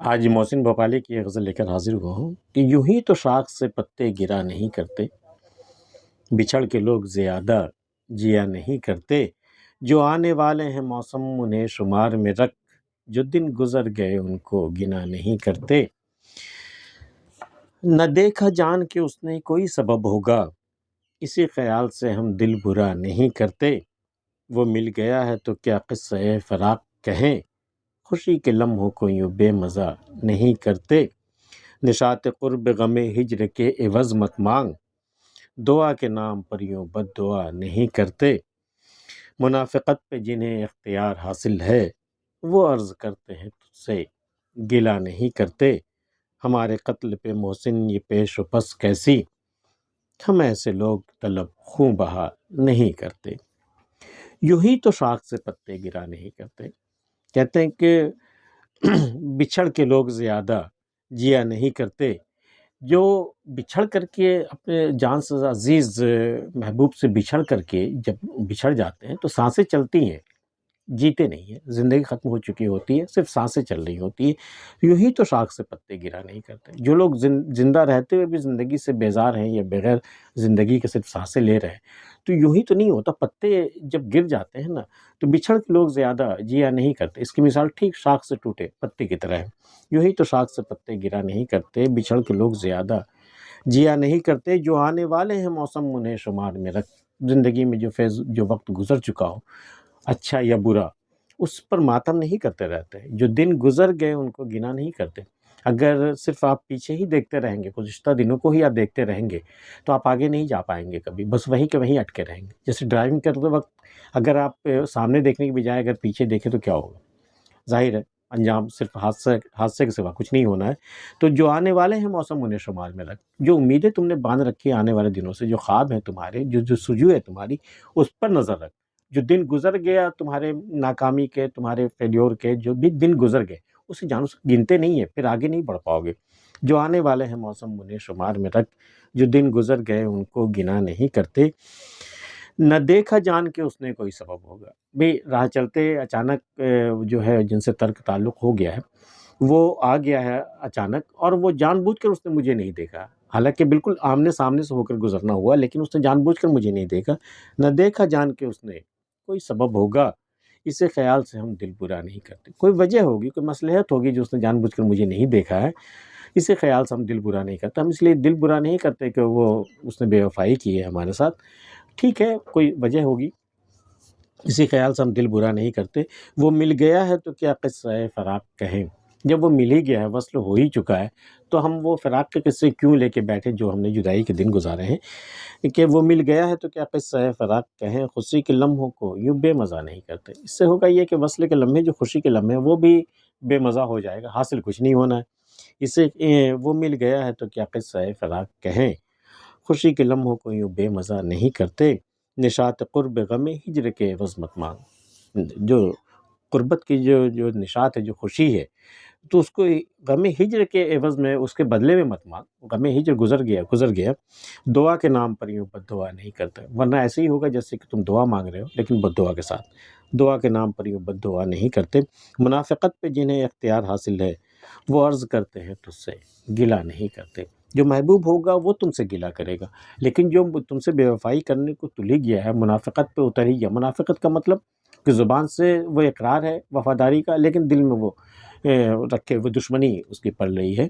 آج محسن بھوپالی کی ایک غزل لے کر حاضر ہوا ہوں کہ یوں ہی تو شاخ سے پتے گرا نہیں کرتے، بچھڑ کے لوگ زیادہ جیا نہیں کرتے، جو آنے والے ہیں موسم انہیں شمار میں رکھ، جو دن گزر گئے ان کو گنا نہیں کرتے۔ نہ دیکھا جان کہ اس نے کوئی سبب ہوگا، اسی خیال سے ہم دل برا نہیں کرتے۔ وہ مل گیا ہے تو کیا قصہ فراق کہیں، خوشی کے لمحوں کو یوں بے مزہ نہیں کرتے۔ نشاط قرب غم ہجر کے عوض مت مانگ، دعا کے نام پر یوں بد دعا نہیں کرتے۔ منافقت پہ جنہیں اختیار حاصل ہے، وہ عرض کرتے ہیں تجھ سے گلہ نہیں کرتے۔ ہمارے قتل پہ محسن یہ پیش و پس کیسی، ہم ایسے لوگ طلب خوں بہا نہیں کرتے۔ یوں ہی تو شاخ سے پتے گرا نہیں کرتے، کہتے ہیں کہ بچھڑ کے لوگ زیادہ جیا نہیں کرتے۔ جو بچھڑ کر کے اپنے جان سے عزیز محبوب سے بچھڑ کر کے جب بچھڑ جاتے ہیں تو سانسیں چلتی ہیں، جیتے نہیں ہیں، زندگی ختم ہو چکی ہوتی ہے، صرف سانسیں چل رہی ہوتی ہیں۔ یوں ہی تو شاخ سے پتے گرا نہیں کرتے۔ جو لوگ زندہ رہتے ہوئے بھی زندگی سے بیزار ہیں یا بغیر زندگی کے صرف سانسیں لے رہے ہیں، تو یوں ہی تو نہیں ہوتا۔ پتے جب گر جاتے ہیں نا تو بچھڑ کے لوگ زیادہ جیا نہیں کرتے۔ اس کی مثال ٹھیک شاخ سے ٹوٹے پتے کی طرح ہے۔ یوں ہی تو شاخ سے پتے گرا نہیں کرتے، بچھڑ کے لوگ زیادہ جیا نہیں کرتے، جو آنے والے ہیں موسم انہیں شمار میں رکھ۔ زندگی میں جو وقت گزر چکا ہو، اچھا یا برا، اس پر ماتم نہیں کرتے رہتے، جو دن گزر گئے ان کو گنا نہیں کرتے۔ اگر صرف آپ پیچھے ہی دیکھتے رہیں گے، گزشتہ دنوں کو ہی آپ دیکھتے رہیں گے تو آپ آگے نہیں جا پائیں گے کبھی، بس وہیں کے وہیں اٹکے رہیں گے۔ جیسے ڈرائیونگ کرتے وقت اگر آپ سامنے دیکھنے کی بجائے اگر پیچھے دیکھیں تو کیا ہوگا؟ ظاہر ہے انجام صرف حادثے کے سوا کچھ نہیں ہونا ہے۔ تو جو آنے والے ہیں موسم انہیں شمار میں رکھ، جو امیدیں تم نے باندھ رکھی ہیں آنے والے دنوں سے، جو خواب ہیں تمہارے، جو سجو ہے تمہاری، اس پر نظر رکھ۔ جو دن گزر گیا تمہارے ناکامی کے، تمہارے فیلیور کے، جو بھی دن گزر گئے اسے جانو گنتے نہیں ہیں، پھر آگے نہیں بڑھ پاؤ گے۔ جو آنے والے ہیں موسم انہیں شمار میں رکھ، جو دن گزر گئے ان کو گنا نہیں کرتے۔ نہ دیکھا جان کے اس نے کوئی سبب ہوگا۔ بھی راہ چلتے اچانک جو ہے جن سے ترک تعلق ہو گیا ہے وہ آ گیا ہے اچانک، اور وہ جان بوجھ کر اس نے مجھے نہیں دیکھا، حالانکہ بالکل آمنے سامنے سے ہو کر گزرنا ہوا، لیکن اس نے جان بوجھ کر مجھے نہیں دیکھا۔ نہ دیکھا جان کے اس نے کوئی سبب ہوگا، اسے خیال سے ہم دل برا نہیں کرتے۔ کوئی وجہ ہوگی، کوئی مصلحت ہوگی جو اس نے جان بوجھ کر مجھے نہیں دیکھا ہے، اسے خیال سے ہم دل برا نہیں کرتے۔ ہم اس لیے دل برا نہیں کرتے کہ اس نے بے وفائی کی ہے ہمارے ساتھ، ٹھیک ہے کوئی وجہ ہوگی، اسی خیال سے ہم دل برا نہیں کرتے۔ وہ مل گیا ہے تو کیا قصہ فراق کہیں، جب وہ مل ہی گیا ہے، وصل ہو ہی چکا ہے، تو ہم وہ فراق کے قصے کیوں لے کے بیٹھے جو ہم نے جدائی کے دن گزارے ہیں۔ کہ وہ مل گیا ہے تو کیا قصہ فراق کہیں، خوشی کے لمحوں کو یوں بے مزہ نہیں کرتے۔ اس سے ہوگا یہ کہ وصل کے لمحے، جو خوشی کے لمحے وہ بھی بے مزہ ہو جائے گا، حاصل کچھ نہیں ہونا ہے۔ اس سے وہ مل گیا ہے تو کیا قصہ فراق کہیں، خوشی کے لمحوں کو یوں بے مزہ نہیں کرتے۔ نشاط قرب غم ہجر کے عوض مت مانگ، جو قربت کی جو نشاط ہے، جو خوشی ہے، تو اس کو غم ہجر کے عوض میں، اس کے بدلے میں مت مانگ۔ غم ہجر گزر گیا، دعا کے نام پر یوں بد دعا نہیں کرتا، ورنہ ایسے ہی ہوگا جیسے کہ تم دعا مانگ رہے ہو لیکن بد دعا کے ساتھ۔ دعا کے نام پر یوں بد دعا نہیں کرتے۔ منافقت پہ جنہیں اختیار حاصل ہے، وہ عرض کرتے ہیں تجھ سے گلہ نہیں کرتے۔ جو محبوب ہوگا وہ تم سے گلہ کرے گا، لیکن جو تم سے بے وفائی کرنے کو تل ہی گیا ہے، منافقت پہ اتر ہی گیا۔ منافقت کا مطلب کہ زبان سے وہ اقرار ہے وفاداری کا، لیکن دل میں وہ رکھے وہ دشمنی اس کی پڑ رہی ہے۔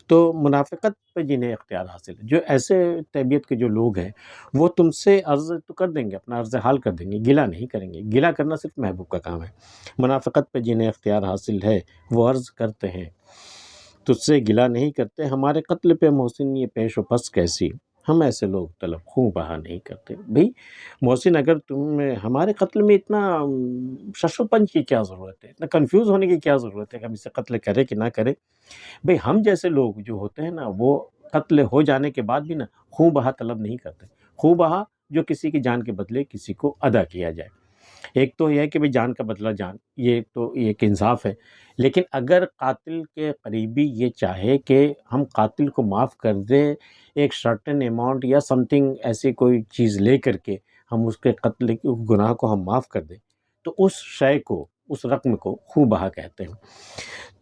تو منافقت پہ جنہیں اختیار حاصل ہے، جو ایسے طبیعت کے جو لوگ ہیں، وہ تم سے عرض تو کر دیں گے، اپنا عرض حال کر دیں گے، گلہ نہیں کریں گے۔ گلہ کرنا صرف محبوب کا کام ہے۔ منافقت پہ جنہیں اختیار حاصل ہے، وہ عرض کرتے ہیں تجھ سے گلہ نہیں کرتے۔ ہمارے قتل پہ محسن یہ پیش و پس کیسی، ہم ایسے لوگ طلب خوں بہا نہیں کرتے۔ بھئی محسن، اگر تم ہمارے قتل میں اتنا شش و پنج کی کیا ضرورت ہے، اتنا کنفیوز ہونے کی کیا ضرورت ہے کہ ہم اسے قتل کرے کہ نہ کرے؟ بھئی ہم جیسے لوگ جو ہوتے ہیں نا، وہ قتل ہو جانے کے بعد بھی نا خوں بہا طلب نہیں کرتے۔ خوں بہا جو کسی کی جان کے بدلے کسی کو ادا کیا جائے۔ ایک تو یہ ہے کہ بھئی جان کا بدلہ جان، یہ تو ایک انصاف ہے، لیکن اگر قاتل کے قریبی یہ چاہے کہ ہم قاتل کو معاف کر دیں، ایک سرٹن اماؤنٹ یا سم تھنگ ایسی کوئی چیز لے کر کے ہم اس کے قتل کے گناہ کو ہم معاف کر دیں، تو اس شے کو، اس رقم کو خوں بہا کہتے ہیں۔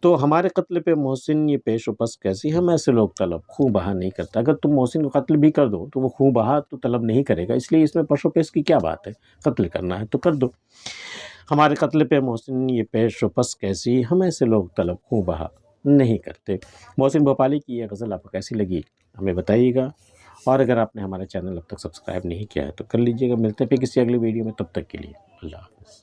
تو ہمارے قتل پہ محسن یہ پیش و پس کیسی، ہم ایسے لوگ طلب خوں بہا نہیں کرتا۔ اگر تم محسن کو قتل بھی کر دو تو وہ خوں بہا تو طلب نہیں کرے گا، اس لیے اس میں پش و پیش کی کیا بات ہے، قتل کرنا ہے تو کر دو۔ ہمارے قتل پہ محسن یہ پیش و پس کیسی، ہم ایسے لوگ طلب خوں بہا نہیں کرتے۔ محسن بھوپالی کی یہ غزل آپ کو کیسی لگی ہمیں بتائیے گا، اور اگر آپ نے ہمارا چینل اب تک سبسکرائب نہیں کیا ہے تو کر لیجیے گا۔ ملتے ہیں پھر کسی اگلی ویڈیو میں، تب تک کے لیے اللہ حافظ۔